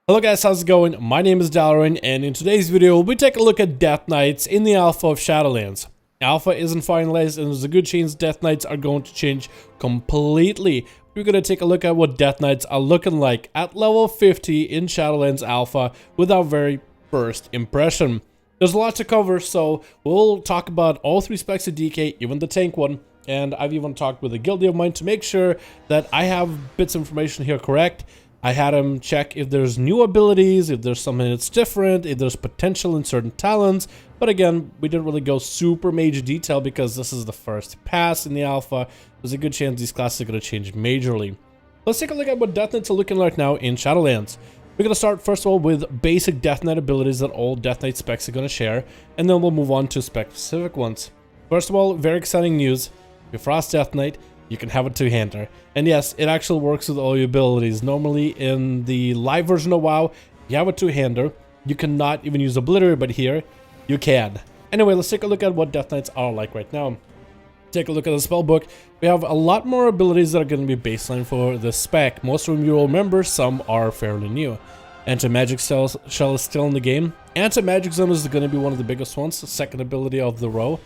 Hello guys, how's it going? My name is Dalaran, and in today's video, we'll be taking a look at Death Knights in the alpha of Shadowlands. Alpha isn't finalized, and there's a good chance Death Knights are going to change completely. We're going to take a look at what Death Knights are looking like at level 50 in Shadowlands alpha with our very first impression. There's a lot to cover, so we'll talk about all three specs of Decay, even the tank one. And I've even talked with a guildie of mine to make sure that I have bits of information here correct. I had him check if there's new abilities, if there's something that's different, if there's potential in certain talents. But again, we didn't really go super major detail because this is the first pass in the alpha. There's a good chance these classes are going to change majorly. Let's take a look at what Death Knights are looking like now in Shadowlands. We're going to start first of all with basic Death Knight abilities that all Death Knight specs are going to share. And then we'll move on to spec-specific ones. First of all, very exciting news. Your Frost Death Knight, you can have a two-hander. And yes, it actually works with all your abilities. Normally in the live version of WoW, you have a two-hander. You cannot even use Obliterate, but here, you can. Anyway, let's take a look at what Death Knights are like right now. Take a look at the spell book. We have a lot more abilities that are going to be baseline for this spec. Most of them you will remember, some are fairly new. Anti-Magic Shell is still in the game. Anti-Magic Zone is going to be one of the biggest ones, the second ability of the row.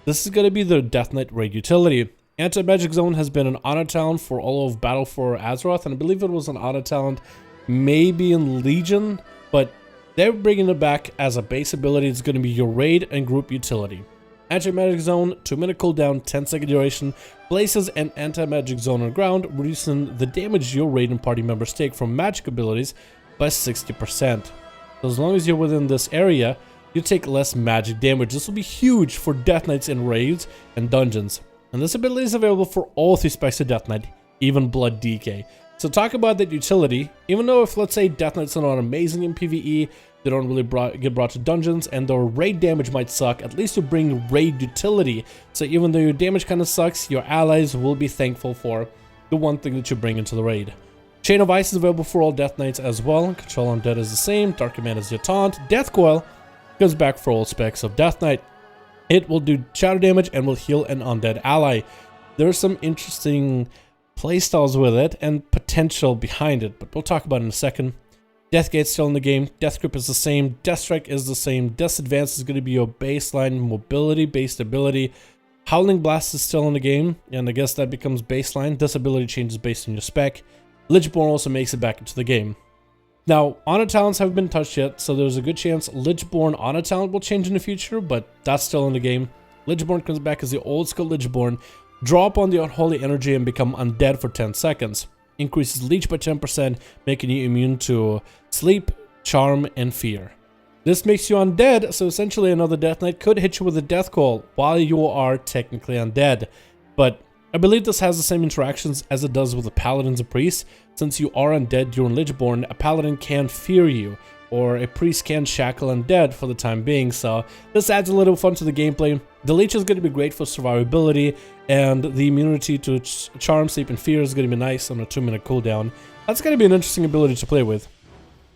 This is going to be the Death Knight raid utility. Anti-Magic Zone has been an honor talent for all of Battle for Azeroth, and I believe it was an honor talent maybe in Legion, but they're bringing it back as a base ability. It's going to be your raid and group utility. Anti-Magic Zone, 2-minute cooldown, 10-second duration, places an Anti-Magic Zone on ground, reducing the damage your raid and party members take from magic abilities by 60%. So as long as you're within this area, you take less magic damage. This will be huge for Death Knights in raids and dungeons. And this ability is available for all three specs of Death Knight, even Blood Decay. So talk about that utility. Even though if, let's say, Death Knights are not amazing in PvE, they don't really get brought to dungeons, and their raid damage might suck, at least you bring raid utility. So even though your damage kind of sucks, your allies will be thankful for the one thing that you bring into the raid. Chain of Ice is available for all Death Knights as well. Control Undead is the same. Dark Command is your taunt. Death Coil goes back for all specs of Death Knight. It will do shadow damage and will heal an undead ally. There are some interesting playstyles with it and potential behind it, but we'll talk about it in a second. Deathgate's still in the game. Death Grip is the same. Death Strike is the same. Death Advance is going to be your baseline mobility-based ability. Howling Blast is still in the game, and I guess that becomes baseline. This ability changes based on your spec. Lichborn also makes it back into the game. Now, honor talents haven't been touched yet, so there's a good chance Lichborn honor talent will change in the future, but that's still in the game. Lichborn comes back as the old school Lichborn. Draw upon the unholy energy and become undead for 10 seconds. Increases leech by 10%, making you immune to sleep, charm, and fear. This makes you undead, so essentially another Death Knight could hit you with a death call while you are technically undead. But I believe this has the same interactions as it does with the Paladins and Priests. Since you are undead during Lichborn, a Paladin can fear you, or a Priest can shackle undead for the time being, so this adds a little fun to the gameplay. The Leech is going to be great for survivability, and the immunity to Charm, Sleep, and Fear is going to be nice on a 2-minute cooldown. That's going to be an interesting ability to play with.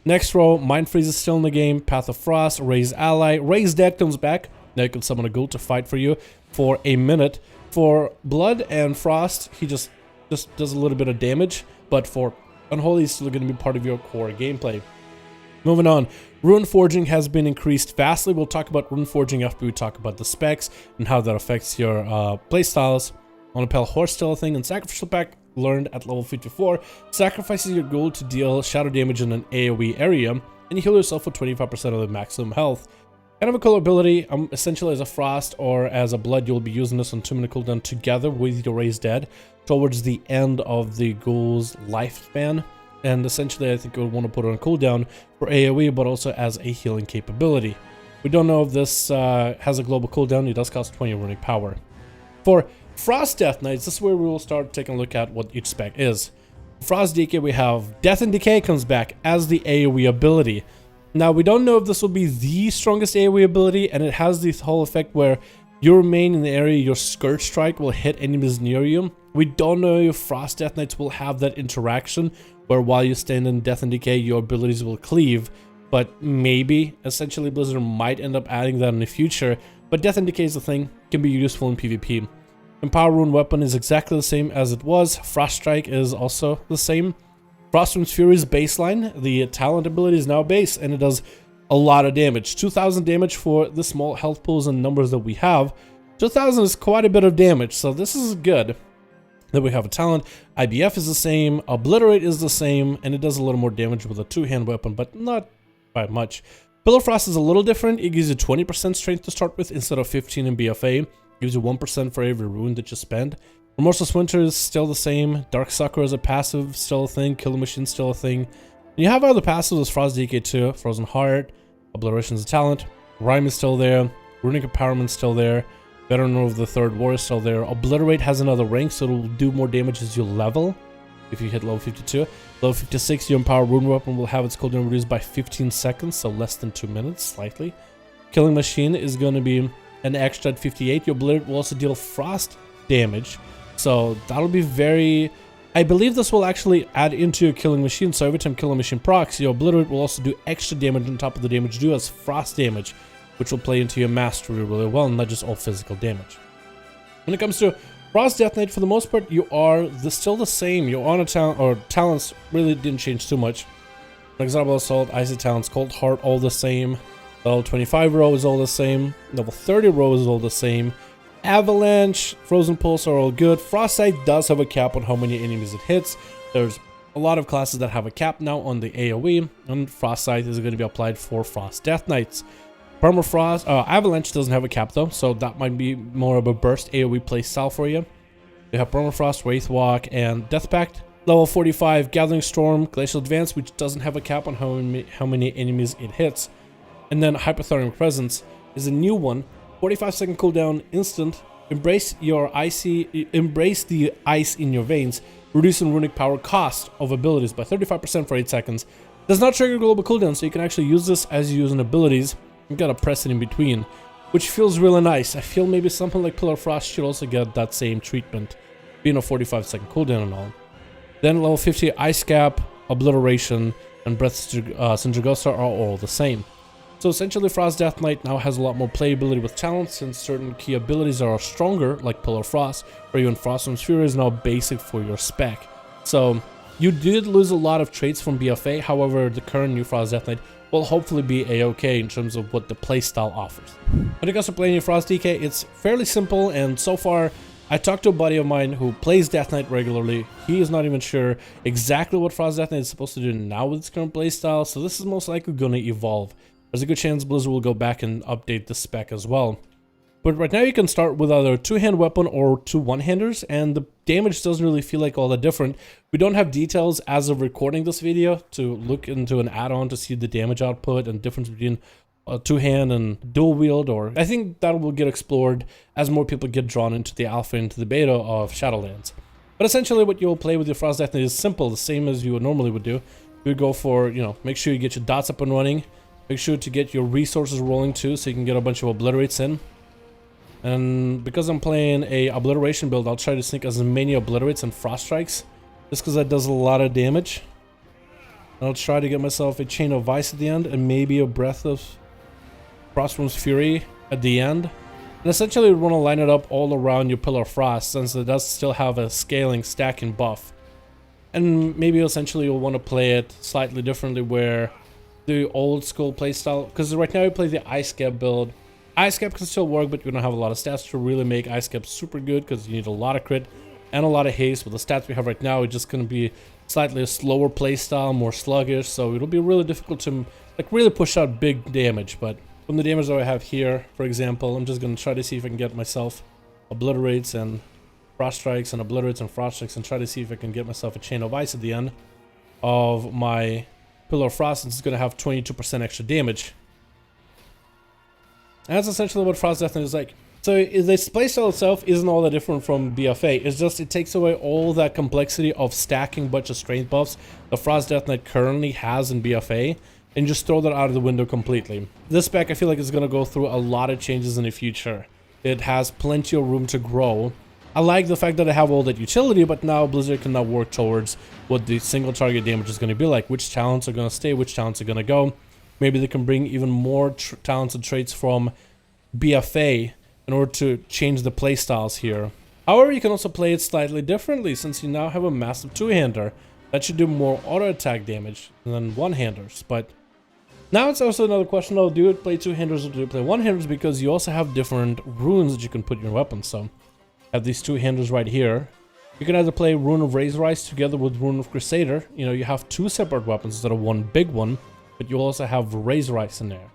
Next row, Mind Freeze is still in the game, Path of Frost, Raise Ally, Raise Dead comes back. Now you can summon a ghoul to fight for you for a minute. For Blood and Frost, he just does a little bit of damage, but for Unholy, he's still going to be part of your core gameplay. Moving on, Rune Forging has been increased vastly. We'll talk about Rune Forging after we talk about the specs and how that affects your playstyles. On a Pale Horse still a thing, and Sacrificial Pact learned at level 54 sacrifices your ghoul to deal shadow damage in an AoE area, and you heal yourself for 25% of the maximum health. Kind of a cool ability. Essentially as a Frost or as a Blood, you'll be using this on 2-minute cooldown together with your Raised Dead towards the end of the ghoul's lifespan. And essentially I think you would want to put it on cooldown for AoE, but also as a healing capability. We don't know if this has a global cooldown. It does cost 20 runic power. For Frost Death Knights, this is where we will start taking a look at what each spec is. Frost Decay, we have Death and Decay comes back as the AoE ability. Now, we don't know if this will be the strongest AoE ability, and it has this whole effect where you remain in the area, your Scourge Strike will hit enemies near you. We don't know if Frost Death Knights will have that interaction, where while you stand in Death and Decay, your abilities will cleave, but maybe. Essentially, Blizzard might end up adding that in the future, but Death and Decay is a thing, can be useful in PvP. Empower Rune Weapon is exactly the same as it was. Frost Strike is also the same. Frostwind's Fury's baseline, the talent ability is now base, and it does a lot of damage. 2000 damage for the small health pools and numbers that we have. 2000 is quite a bit of damage, so this is good. Then we have a talent. IBF is the same, Obliterate is the same, and it does a little more damage with a two-hand weapon, but not by much. Pillar Frost is a little different. It gives you 20% strength to start with instead of 15 in BFA. It gives you 1% for every rune that you spend. Merciless Winter is still the same. Darksucker as a passive, still a thing. Killing Machine still a thing. And you have other passives as Frost Decay 2, Frozen Heart, Obliteration is a talent. Rhyme is still there. Runic Empowerment is still there. Veteran of the Third War is still there. Obliterate has another rank, so it'll do more damage as you level. If you hit level 52. Level 56, your Empower Rune Weapon will have its cooldown reduced by 15 seconds, so less than 2 minutes, slightly. Killing Machine is going to be an extra at 58. Your Obliterate will also deal frost damage, so that'll be very... I believe this will actually add into your Killing Machine, so every time Killing Machine procs, your Obliterate will also do extra damage on top of the damage due as frost damage, which will play into your mastery really well, and not just all physical damage. When it comes to Frost Death Knight, for the most part, you are still the same. Your honor talent or talents really didn't change too much. Example Assault, Icy Talents, Cold Heart, all the same. Level 25 row is all the same. Level 30 row is all the same. Avalanche, Frozen Pulse are all good. Frostbite does have a cap on how many enemies it hits. There's a lot of classes that have a cap now on the AoE, and Frostbite is going to be applied for Frost Death Knights. Permafrost, Avalanche doesn't have a cap though, so that might be more of a burst AoE playstyle for you. You have Permafrost, Wraithwalk, and Death Pact. Level 45, Gathering Storm, Glacial Advance, which doesn't have a cap on how many enemies it hits. And then Hypothermic Presence is a new one. 45-second cooldown, instant. Embrace the ice in your veins, reducing runic power cost of abilities by 35% for 8 seconds. Does not trigger global cooldown, so you can actually use this as you use in abilities. You gotta press it in between, which feels really nice. I feel maybe something like Pillar Frost should also get that same treatment, being a 45-second cooldown and all. Then level 50, Ice Cap, Obliteration, and Breath Syndragosa are all the same. So essentially, Frost Death Knight now has a lot more playability with talents, since certain key abilities are stronger, like Pillar Frost, or even Frostwind's Fury is now basic for your spec. So you did lose a lot of traits from BFA, however, the current new Frost Death Knight will hopefully be a-okay in terms of what the playstyle offers. When it comes to playing Frost DK, it's fairly simple, and so far, I talked to a buddy of mine who plays Death Knight regularly. He is not even sure exactly what Frost Death Knight is supposed to do now with its current playstyle, so this is most likely going to evolve. There's a good chance Blizzard will go back and update the spec as well. But right now you can start with either a two-hand weapon or two one-handers, and the damage doesn't really feel like all that different. We don't have details as of recording this video to look into an add-on to see the damage output and difference between two-hand and dual-wield, or I think that will get explored as more people get drawn into the alpha, into the beta of Shadowlands. But essentially what you'll play with your Frost Death Knight is simple, the same as you normally would do. You would go for, make sure you get your dots up and running, make sure to get your resources rolling too, so you can get a bunch of obliterates in. And because I'm playing a obliteration build, I'll try to sneak as many obliterates and frost strikes, just because that does a lot of damage. I'll try to get myself a chain of ice at the end, and maybe a breath of Frostwind's Fury at the end. And essentially we want to line it up all around your Pillar of Frost, since it does still have a scaling, stacking buff. And maybe essentially you'll want to play it slightly differently, where the old school playstyle, because right now we play the Ice Cap build. Ice Cap can still work, but you don't have a lot of stats to really make Ice Cap super good, because you need a lot of crit and a lot of haste. With the stats we have right now, it's just going to be slightly a slower playstyle, more sluggish, so it'll be really difficult to really push out big damage. But from the damage that I have here, for example, I'm just going to try to see if I can get myself obliterates and frost strikes and obliterates and frost strikes, and try to see if I can get myself a chain of ice at the end of my Pillar of Frost, since it's going to have 22% extra damage. And that's essentially what Frost Death Knight is like. So this playstyle itself isn't all that different from BFA. It's just it takes away all that complexity of stacking a bunch of strength buffs the Frost Death Knight currently has in BFA, and just throw that out of the window completely. This spec I feel like is going to go through a lot of changes in the future. It has plenty of room to grow. I like the fact that I have all that utility, but now Blizzard can now work towards what the single target damage is going to be like. Which talents are going to stay, which talents are going to go. Maybe they can bring even more talents and traits from BFA in order to change the playstyles here. However, you can also play it slightly differently, since you now have a massive two-hander That should do more auto attack damage than one-handers. But now it's also another question of, do you play two-handers or do you play one-handers? Because you also have different runes that you can put in your weapons. So I have these two-handers right here. You can either play Rune of Razor Eyes together with Rune of Crusader. You know, you have two separate weapons instead of one big one, but you also have Razor Eyes in there.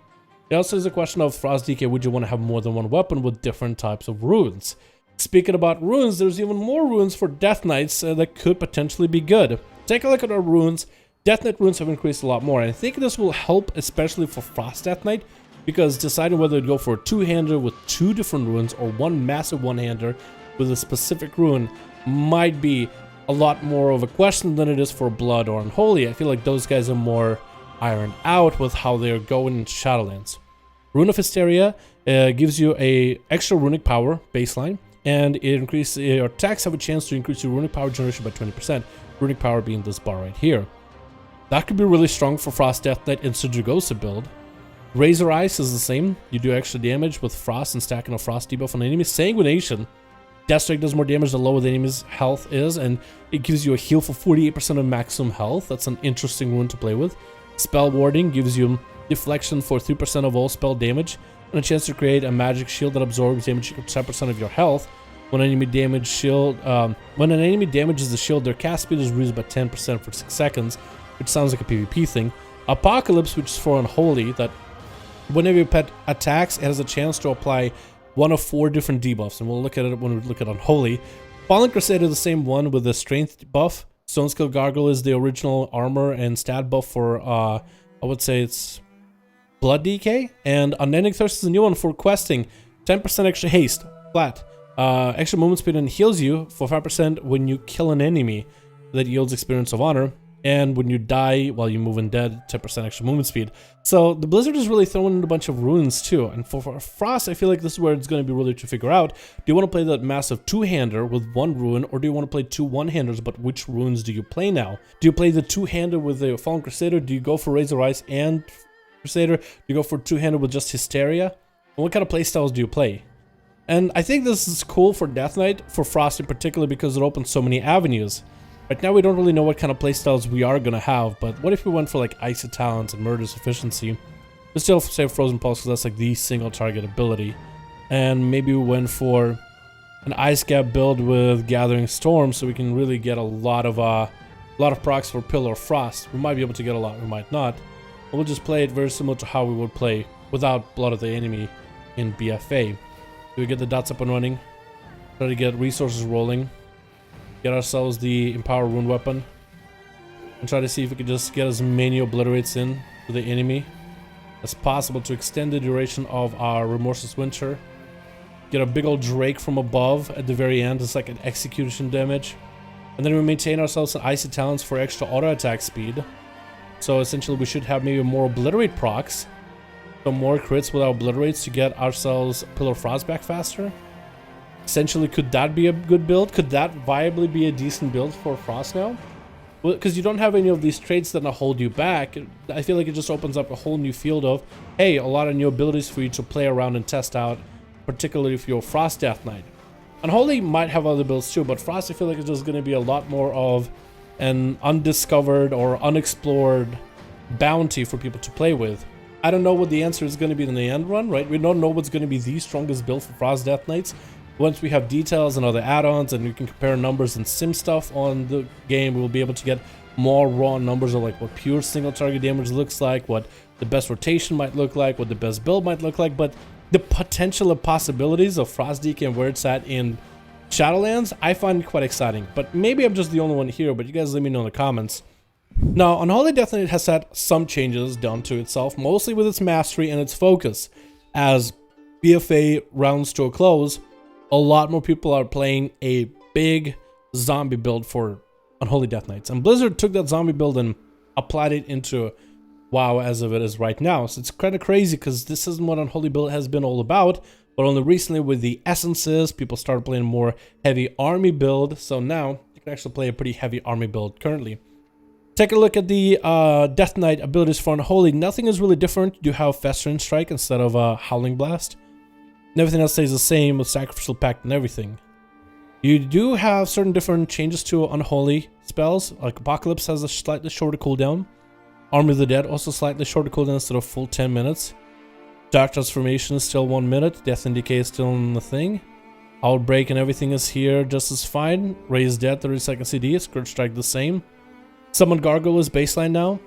It also is a question of Frost Decay, would you want to have more than one weapon with different types of runes? Speaking about runes, there's even more runes for Death Knights that could potentially be good. Take a look at our runes. Death Knight runes have increased a lot more, and I think this will help especially for Frost Death Knight, because deciding whether to go for a two-hander with two different runes or one massive one-hander with a specific rune might be a lot more of a question than it is for Blood or Unholy. I feel like those guys are more ironed out with how they're going into Shadowlands. Rune of Hysteria gives you a extra runic power baseline, and it increases your attacks have a chance to increase your runic power generation by 20%. Runic power being this bar right here. That could be really strong for Frost Death Knight and Sudragosa build. Razor Eyes is the same. You do extra damage with Frost and stacking a Frost debuff on enemies. Sanguination. Deathstrike does more damage the lower the enemy's health is, and it gives you a heal for 48% of maximum health. That's an interesting rune to play with. Spell Warding gives you deflection for 3% of all spell damage, and a chance to create a magic shield that absorbs damage equal to 10% of your health. When an enemy damages the shield, their cast speed is reduced by 10% for 6 seconds, which sounds like a PvP thing. Apocalypse, which is for Unholy, that whenever your pet attacks, it has a chance to apply one of 4 different debuffs, and we'll look at it when we look at Unholy. Fallen Crusader is the same one with the strength buff. Stone Skill Gargle is the original armor and stat buff for, I would say it's Blood Decay. And Unending Thirst is a new one for questing. 10% extra haste, flat. Extra movement speed and heals you for 5% when you kill an enemy. That yields Experience of Honor. And when you die while you move undead, 10% extra movement speed. So the Blizzard is really throwing in a bunch of runes too. And for Frost, I feel like this is where it's going to be really to figure out. Do you want to play that massive two-hander with one rune, or do you want to play two one-handers, but which runes do you play now? Do you play the two-hander with the Fallen Crusader? Do you go for Razor Eyes and Crusader? Do you go for two-hander with just Hysteria? And what kind of playstyles do you play? And I think this is cool for Death Knight, for Frost in particular, because it opens so many avenues. Right now we don't really know what kind of playstyles we are going to have, but what if we went for like Icy Talons and Murderous Efficiency? We still say Frozen Pulse because that's like the single target ability. And maybe we went for an Ice Gap build with Gathering Storm, so we can really get a lot of procs for Pillar of Frost. We might be able to get a lot, we might not. But we'll just play it very similar to how we would play without Blood of the Enemy in BFA. Do we get the dots up and running? Try to get resources rolling. Get ourselves the Empower Rune weapon. And try to see if we can just get as many obliterates in to the enemy as possible to extend the duration of our Remorseless Winter. Get a big old Drake from above at the very end. It's like an execution damage. And then we maintain ourselves an Icy Talons for extra auto attack speed. So essentially we should have maybe more Obliterate procs. So more crits with our Obliterates to get ourselves Pillar of Frost back faster. Essentially, could that be a good build? Could that viably be a decent build for Frost now? Well, because you don't have any of these traits that hold you back. I feel like it just opens up a whole new field of, hey, a lot of new abilities for you to play around and test out, particularly if you're Frost Death Knight. Unholy might have other builds too, but Frost, I feel like it's just going to be a lot more of an undiscovered or unexplored bounty for people to play with. I don't know what the answer is going to be in the end run, right? We don't know what's going to be the strongest build for Frost Death Knights. Once we have details and other add-ons and we can compare numbers and sim stuff on the game, we'll be able to get more raw numbers of like what pure single target damage looks like, what the best rotation might look like, what the best build might look like. But the potential of possibilities of Frost Decay and where it's at in Shadowlands, I find quite exciting. But maybe I'm just the only one here, but you guys let me know in the comments. Now, Unholy Death Knight has had some changes done to itself, mostly with its mastery and its focus. As BFA rounds to a close, a lot more people are playing a big zombie build for Unholy Death Knights. And Blizzard took that zombie build and applied it into WoW as of it is right now. So it's kind of crazy because this isn't what Unholy build has been all about. But only recently with the essences, people started playing a more heavy army build. So now you can actually play a pretty heavy army build currently. Take a look at the Death Knight abilities for Unholy. Nothing is really different. You have Festering Strike instead of Howling Blast. And everything else stays the same with Sacrificial Pact and everything. You do have certain different changes to unholy spells, like Apocalypse has a slightly shorter cooldown. Army of the Dead also slightly shorter cooldown instead of full 10 minutes. Dark Transformation is still 1 minute. Death and Decay is still in the thing. Outbreak and everything is here just as fine. Raise Death 30-second CD. Scourge Strike the same. Summon Gargoyle is baseline now.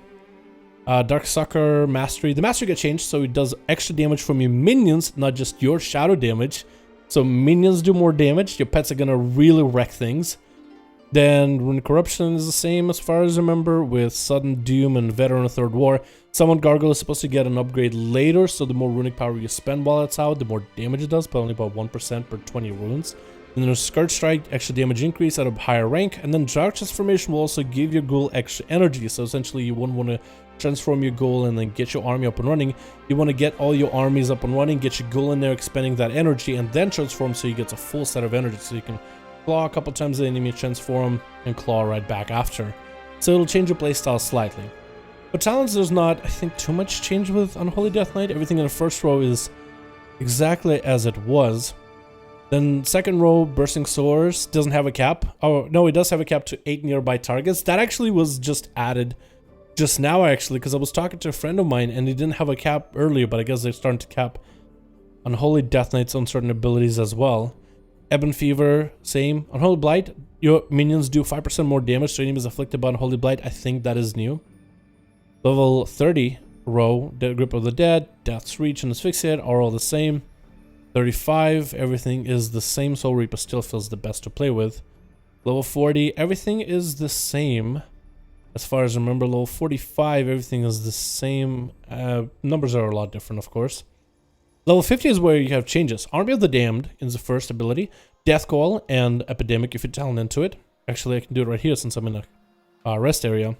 Dark Sucker Mastery. The Mastery got changed so it does extra damage from your minions, not just your shadow damage. So minions do more damage. Your pets are gonna really wreck things. Then Rune Corruption is the same as far as I remember, with Sudden Doom and Veteran of Third War. Summon Gargoyle is supposed to get an upgrade later, so the more runic power you spend while it's out, the more damage it does, but only about 1% per 20 runes. And then there's Scourge Strike, extra damage increase at a higher rank, and then Dark Transformation will also give your ghoul extra energy, so essentially you wouldn't want to transform your ghoul and then get your army up and running. You want to get all your armies up and running, get your ghoul in there expending that energy, and then transform so you get a full set of energy, so you can claw a couple times the enemy, transform, and claw right back after. So it'll change your playstyle slightly. But talents, there's not, I think, too much change with Unholy Death Knight. Everything in the first row is exactly as it was. Then second row, Bursting Swords doesn't have a cap. Oh, no, it does have a cap to 8 nearby targets. That actually was just added just now, actually, because I was talking to a friend of mine and he didn't have a cap earlier, but I guess they're starting to cap Unholy Death Knights on certain abilities as well. Ebon Fever, same. Unholy Blight, your minions do 5% more damage to enemies afflicted by Unholy Blight. I think that is new. Level 30 row, Grip of the Dead, Death's Reach, and Asphyxiate are all the same. 35, everything is the same. Soul Reaper still feels the best to play with. Level 40, everything is the same. As far as I remember, level 45, everything is the same. Numbers are a lot different, of course. Level 50 is where you have changes. Army of the Damned is the first ability. Death Call and Epidemic if you talent into it. Actually, I can do it right here since I'm in a rest area.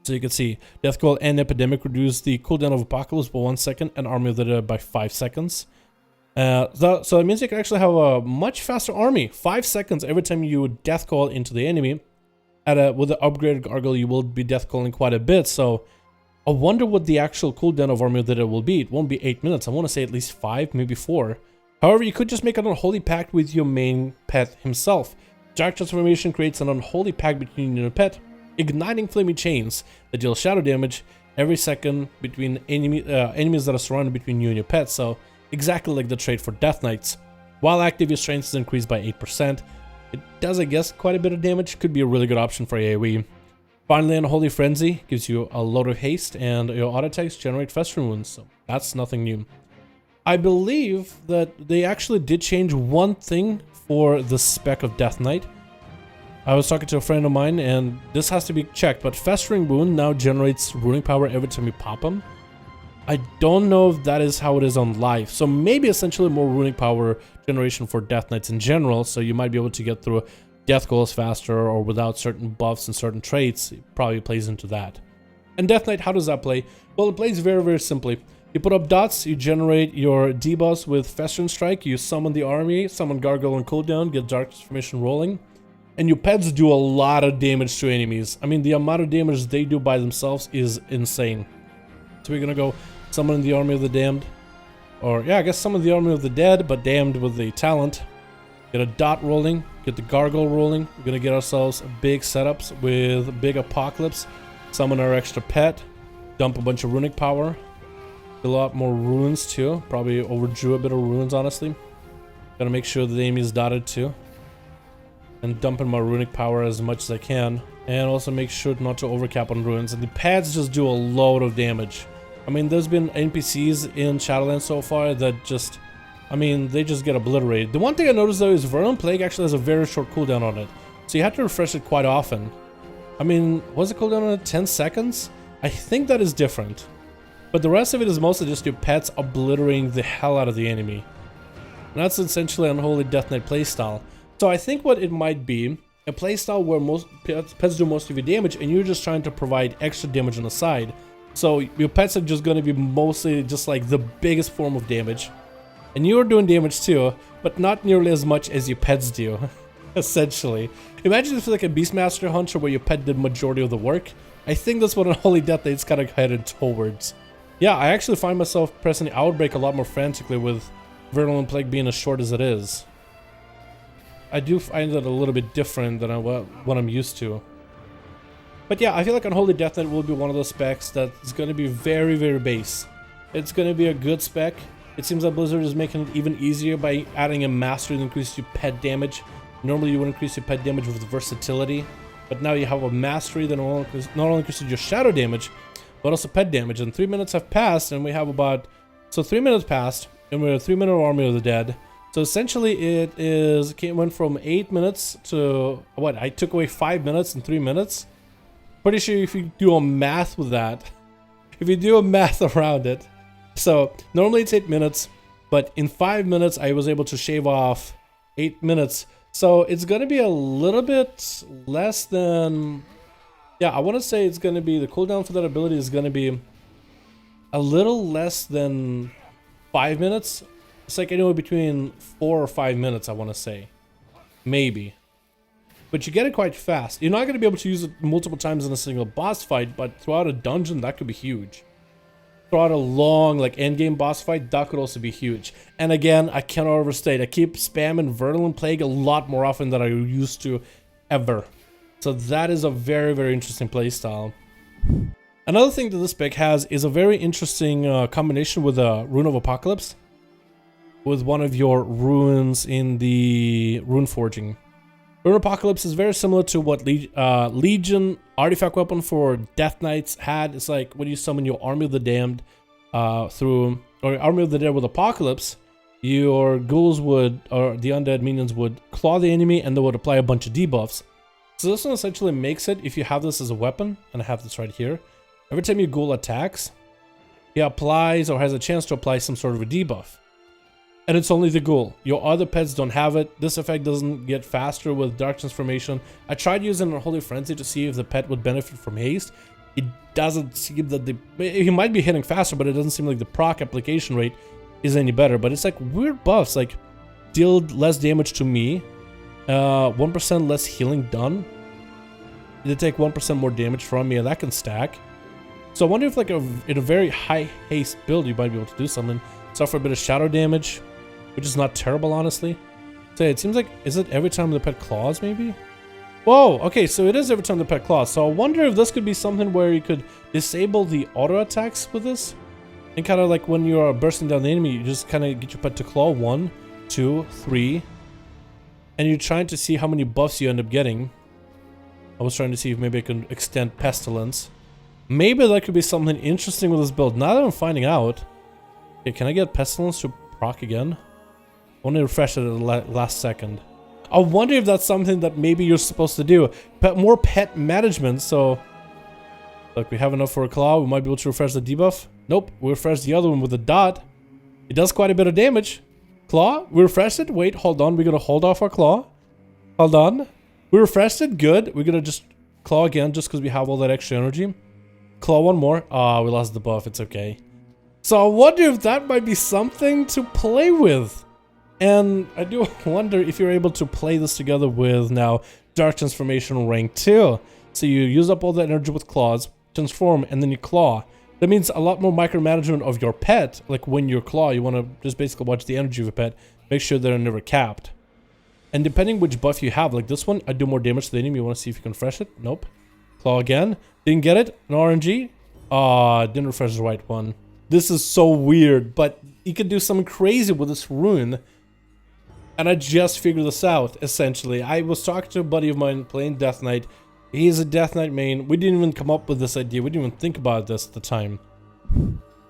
So you can see Death Call and Epidemic reduce the cooldown of Apocalypse by 1 second and Army of the Dead by 5 seconds. So it means you can actually have a much faster army. 5 seconds every time you Death Call into the enemy. With the upgraded Gargoyle, you will be Death Calling quite a bit, so I wonder what the actual cooldown of Army of the Dead will be. It won't be 8 minutes. I want to say at least 5, maybe 4. However, you could just make an Unholy Pact with your main pet himself. Dark Transformation creates an Unholy Pact between you and your pet, igniting flaming chains that deal shadow damage every second between enemies that are surrounded between you and your pet. So exactly like the trait for Death Knights. While active, your strength is increased by 8%. It does, I guess, quite a bit of damage. Could be a really good option for AoE. Finally, Unholy Frenzy gives you a load of haste, and your auto attacks generate Festering Wounds, so that's nothing new. I believe that they actually did change one thing for the spec of Death Knight. I was talking to a friend of mine, and this has to be checked, but Festering Wound now generates runic power every time you pop them. I don't know if that is how it is on live, so maybe essentially more runic power generation for Death Knights in general, so you might be able to get through Death Calls faster or without certain buffs and certain traits. It probably plays into that. And Death Knight, how does that play? Well, it plays very, very simply. You put up dots, you generate your debuffs with Festering Strike, you summon the army, summon Gargoyle on cooldown, get Dark Transformation rolling, and your pets do a lot of damage to enemies. I mean, the amount of damage they do by themselves is insane. So we're gonna go summon the Army of the Damned. Or, yeah, I guess summon the Army of the Dead, but damned with the talent. Get a dot rolling, get the Gargoyle rolling. We're gonna get ourselves big setups with big Apocalypse. Summon our extra pet. Dump a bunch of runic power. A lot more runes too. Probably overdrew a bit of runes, honestly. Gotta make sure the enemy is dotted too. And dumping my runic power as much as I can. And also make sure not to overcap on runes. And the pads just do a load of damage. I mean, there's been NPCs in Shadowlands so far that just, I mean, they just get obliterated. The one thing I noticed though is Vernon Plague actually has a very short cooldown on it. So you have to refresh it quite often. I mean, what's the cooldown on it? 10 seconds? I think that is different. But the rest of it is mostly just your pets obliterating the hell out of the enemy. And that's essentially Unholy Death Knight playstyle. So I think what it might be, a playstyle where most pets do most of your damage and you're just trying to provide extra damage on the side. So your pets are just going to be mostly just like the biggest form of damage. And you're doing damage too, but not nearly as much as your pets do, essentially. Imagine if it's like a Beastmaster Hunter where your pet did majority of the work. I think that's what Unholy Death Knight's kind of headed towards. Yeah, I actually find myself pressing the Outbreak a lot more frantically with Virulent Plague being as short as it is. I do find it a little bit different than what I'm used to. But yeah, I feel like Unholy Death Knight will be one of those specs that's going to be very, very base. It's going to be a good spec. It seems that Blizzard is making it even easier by adding a mastery that increases your pet damage. Normally you would increase your pet damage with versatility, but now you have a mastery that not only increases your shadow damage, but also pet damage. And 3 minutes have passed, and we have about... So 3 minutes passed, and we're a 3-minute Army of the Dead. So essentially it went from 8 minutes to... What, I took away 5 minutes and 3 minutes? Pretty sure if you do a math with that, if you do a math around it, so normally it's 8 minutes, but in 5 minutes I was able to shave off 8 minutes. So it's going to be a little bit less than, yeah, I want to say it's going to be, the cooldown for that ability is going to be a little less than 5 minutes. It's like anywhere between 4 or 5 minutes, I want to say, maybe. But you get it quite fast. You're not going to be able to use it multiple times in a single boss fight, but throughout a dungeon, that could be huge. Throughout a long, like, endgame boss fight, that could also be huge. And again, I cannot overstate, I keep spamming Virulent Plague a lot more often than I used to ever. So that is a very, very interesting playstyle. Another thing that this spec has is a very interesting combination with Rune of Apocalypse. With one of your runes in the rune forging. Rune of Apocalypse is very similar to what Legion artifact weapon for Death Knights had. It's like when you summon your Army of the Damned or Army of the Dead with Apocalypse, your ghouls would, or the undead minions would claw the enemy and they would apply a bunch of debuffs. So this one essentially makes it, if you have this as a weapon, and I have this right here, every time your ghoul attacks, he applies or has a chance to apply some sort of a debuff. And it's only the ghoul. Your other pets don't have it. This effect doesn't get faster with Dark Transformation. I tried using Unholy Frenzy to see if the pet would benefit from haste. It doesn't seem that he might be hitting faster, but it doesn't seem like the proc application rate is any better. But it's like weird buffs, like deal less damage to me, 1% less healing done. They take 1% more damage from me, and that can stack. So I wonder if like in a very high haste build, you might be able to do something. Suffer a bit of shadow damage, which is not terrible, honestly. So it seems like, is it every time the pet claws, maybe? Whoa, okay, so it is every time the pet claws. So I wonder if this could be something where you could disable the auto attacks with this. And kind of like when you are bursting down the enemy, you just kind of get your pet to claw 1, 2, 3. And you're trying to see how many buffs you end up getting. I was trying to see if maybe I can extend Pestilence. Maybe that could be something interesting with this build. Now that I'm finding out. Okay, can I get Pestilence to proc again? I want to refresh it at the last second. I wonder if that's something that maybe you're supposed to do. More pet management, so... Look, we have enough for a claw. We might be able to refresh the debuff. Nope, we refresh the other one with a dot. It does quite a bit of damage. Claw, we refreshed it. Wait, hold on. We're going to hold off our claw. Hold on. We refreshed it. Good. We're going to just claw again just because we have all that extra energy. Claw one more. Ah, we lost the buff. It's okay. So I wonder if that might be something to play with. And I do wonder if you're able to play this together with now Dark Transformation rank 2. So you use up all that energy with claws, transform, and then you claw. That means a lot more micromanagement of your pet. Like when you claw, you want to just basically watch the energy of your pet. Make sure they're never capped. And depending which buff you have, like this one, I do more damage to the enemy. You want to see if you can refresh it? Nope. Claw again. Didn't get it. An RNG. Didn't refresh the right one. This is so weird, but you can do something crazy with this rune. And I just figured this out, essentially. I was talking to a buddy of mine playing Death Knight. He's a Death Knight main. We didn't even come up with this idea. We didn't even think about this at the time.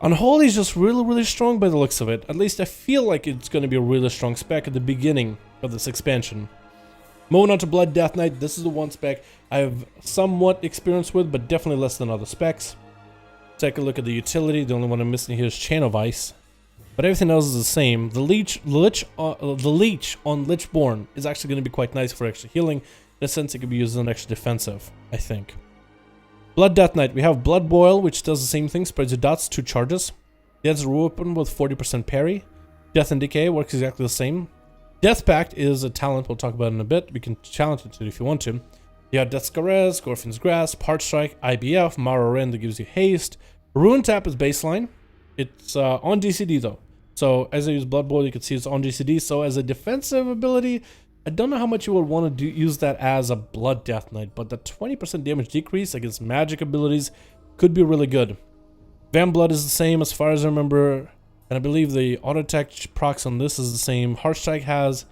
Unholy is just really, really strong by the looks of it. At least I feel like it's going to be a really strong spec at the beginning of this expansion. Moving on to Blood Death Knight. This is the one spec I have somewhat experience with, but definitely less than other specs. Take a look at the utility. The only one I'm missing here is Chain of Ice. But everything else is the same. The leech on Lichborn is actually going to be quite nice for extra healing. In a sense, it could be used as an extra defensive, I think. Blood Death Knight. We have Blood Boil, which does the same thing. Spreads your dots, 2 charges. It has a weapon with 40% parry. Death and Decay works exactly the same. Death Pact is a talent we'll talk about in a bit. We can challenge it if you want to. You have Death's Caress, Gorfin's Grasp, Heart Strike, IBF, Mara Ren that gives you haste. Rune Tap is baseline. It's on DCD though. So as I use Blood Boil, you can see it's on DCD. So as a defensive ability, I don't know how much you would want to use that as a Blood Death Knight, but the 20% damage decrease against magic abilities could be really good. Van Blood is the same as far as I remember, and I believe the auto attack procs on this is the same. Heartstrike has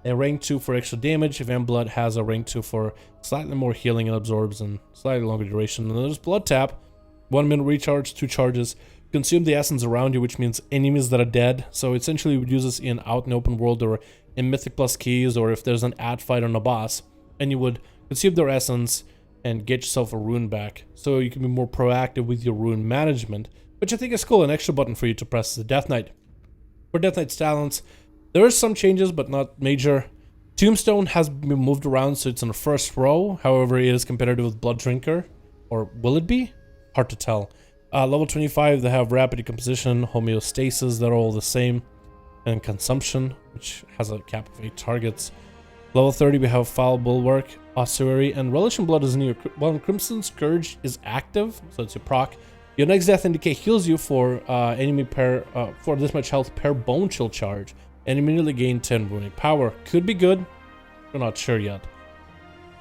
a rank 2 for extra damage. Van Blood has a rank 2 for slightly more healing and absorbs and slightly longer duration. And there's Blood Tap, 1 minute recharge, 2 charges. Consume the essence around you, which means enemies that are dead. So essentially you would use this in out in open world or in Mythic Plus keys, or if there's an ad fight on a boss, and you would consume their essence and get yourself a rune back. So you can be more proactive with your rune management, which I think is cool, an extra button for you to press the Death Knight. For Death Knight's talents, there are some changes, but not major. Tombstone has been moved around, so it's in the first row. However, it is competitive with Blood Drinker. Or will it be? Hard to tell. Level 25, they have Rapid Decomposition, Homeostasis, they're all the same. And Consumption, which has a cap of 8 targets. Level 30, we have Foul Bulwark, Ossuary, and Relish in Blood is new. Well, Crimson Scourge is active, so it's your proc. Your next Death and Decay heals you for for this much health per Bone Chill charge, and immediately gain 10 runic power. Could be good, we're not sure yet.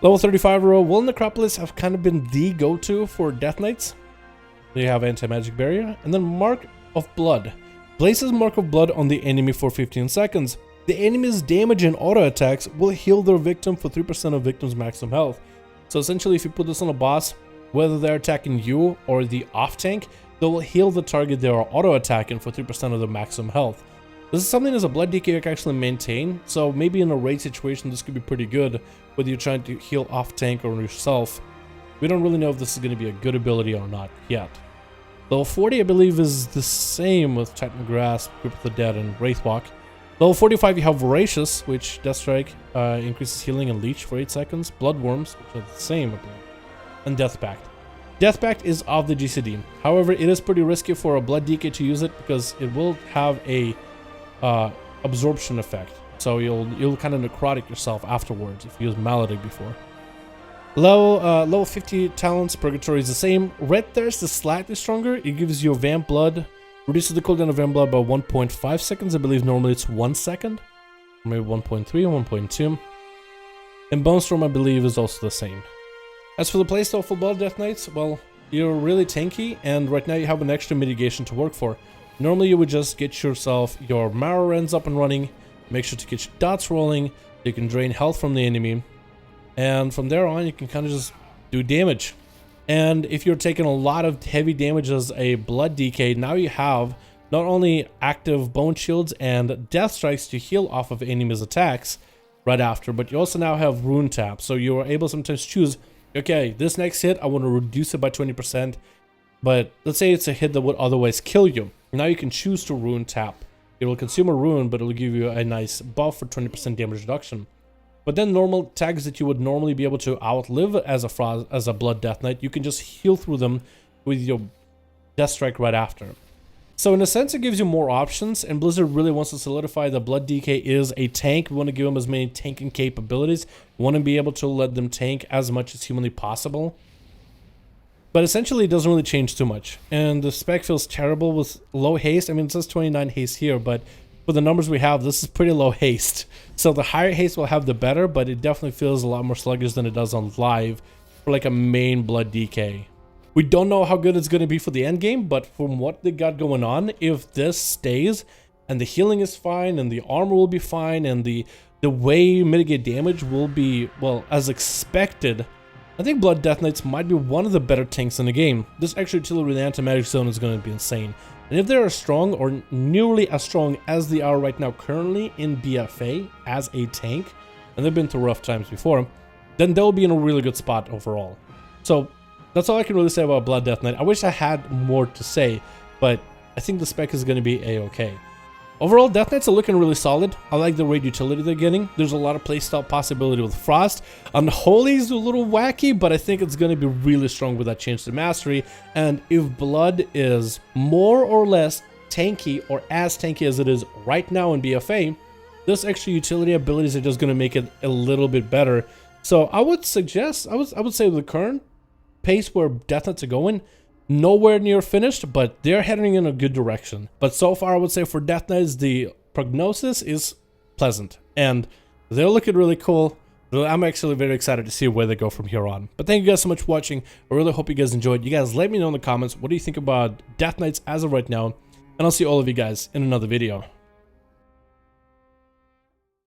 Level 35 row, Will Necropolis have kind of been the go-to for Death Knights. They have Anti-Magic Barrier, and then Mark of Blood. Places Mark of Blood on the enemy for 15 seconds. The enemy's damage and auto attacks will heal their victim for 3% of victim's maximum health. So essentially, if you put this on a boss, whether they're attacking you or the off tank, they will heal the target they are auto attacking for 3% of the maximum health. This is something as a Blood DK you can actually maintain, so maybe in a raid situation this could be pretty good, whether you're trying to heal off tank or yourself. We don't really know if this is going to be a good ability or not yet. Level 40 I believe is the same with Titan Grasp, Grip of the Dead, and Wraithwalk. Level 45 you have Voracious, which Death Strike increases healing and leech for 8 seconds. Bloodworms, which are the same I believe. And Death Pact. Death Pact is off the GCD. However, it is pretty risky for a Blood DK to use it because it will have a absorption effect. So you'll kind of necrotic yourself afterwards if you use Maledict before. Level 50 talents, Purgatory is the same. Red Thirst is slightly stronger. It gives you Vamp Blood, reduces the cooldown of Vamp Blood by 1.5 seconds. I believe normally it's 1 second, or maybe 1.3 or 1.2. And Bone Storm I believe is also the same. As for the playstyle for Blood Death Knights, well, you're really tanky, and right now you have an extra mitigation to work for. Normally you would just get yourself your Marrow Rends up and running, make sure to get your dots rolling, you can drain health from the enemy, and from there on you can kind of just do damage. And if you're taking a lot of heavy damage as a Blood DK, now you have not only active Bone Shields and Death Strikes to heal off of enemies' attacks right after, but you also now have Rune Tap, so you are able sometimes to choose, okay, this next hit I want to reduce it by 20%, but let's say it's a hit that would otherwise kill you. Now you can choose to Rune Tap. It will consume a rune, but it will give you a nice buff for 20% damage reduction. But then normal tags that you would normally be able to outlive as a Blood Death Knight, you can just heal through them with your Death Strike right after. So in a sense, it gives you more options, and Blizzard really wants to solidify that Blood DK is a tank. We want to give them as many tanking capabilities. We want to be able to let them tank as much as humanly possible. But essentially, it doesn't really change too much. And the spec feels terrible with low haste. I mean, it says 29 haste here, but for the numbers we have, this is pretty low haste. So the higher haste will have the better, but it definitely feels a lot more sluggish than it does on live for like a main Blood DK. We don't know how good it's going to be for the end game, but from what they got going on, if this stays and the healing is fine and the armor will be fine and the way you mitigate damage will be, well, as expected, I think Blood Death Knights might be one of the better tanks in the game. This extra utility with the anti-magic zone is going to be insane. And if they're as strong or nearly as strong as they are right now currently in BFA as a tank, and they've been through rough times before, then they'll be in a really good spot overall. So that's all I can really say about Blood Death Knight. I wish I had more to say, but I think the spec is going to be a-okay. Overall, Death Knights are looking really solid. I like the raid utility they're getting. There's a lot of playstyle possibility with Frost. Unholy is a little wacky, but I think it's going to be really strong with that change to mastery. And if Blood is more or less tanky or as tanky as it is right now in BFA, this extra utility abilities are just going to make it a little bit better. So I would suggest, I would say with the current pace where Death Knights are going, nowhere near finished, but they're heading in a good direction. But so far, I would say for Death Knights, the prognosis is pleasant. And They're looking really cool. I'm actually very excited to see where they go from here on. But thank you guys so much for watching. I really hope you guys enjoyed. You guys let me know in the comments, what do you think about Death Knights as of right now? And I'll see all of you guys in another video.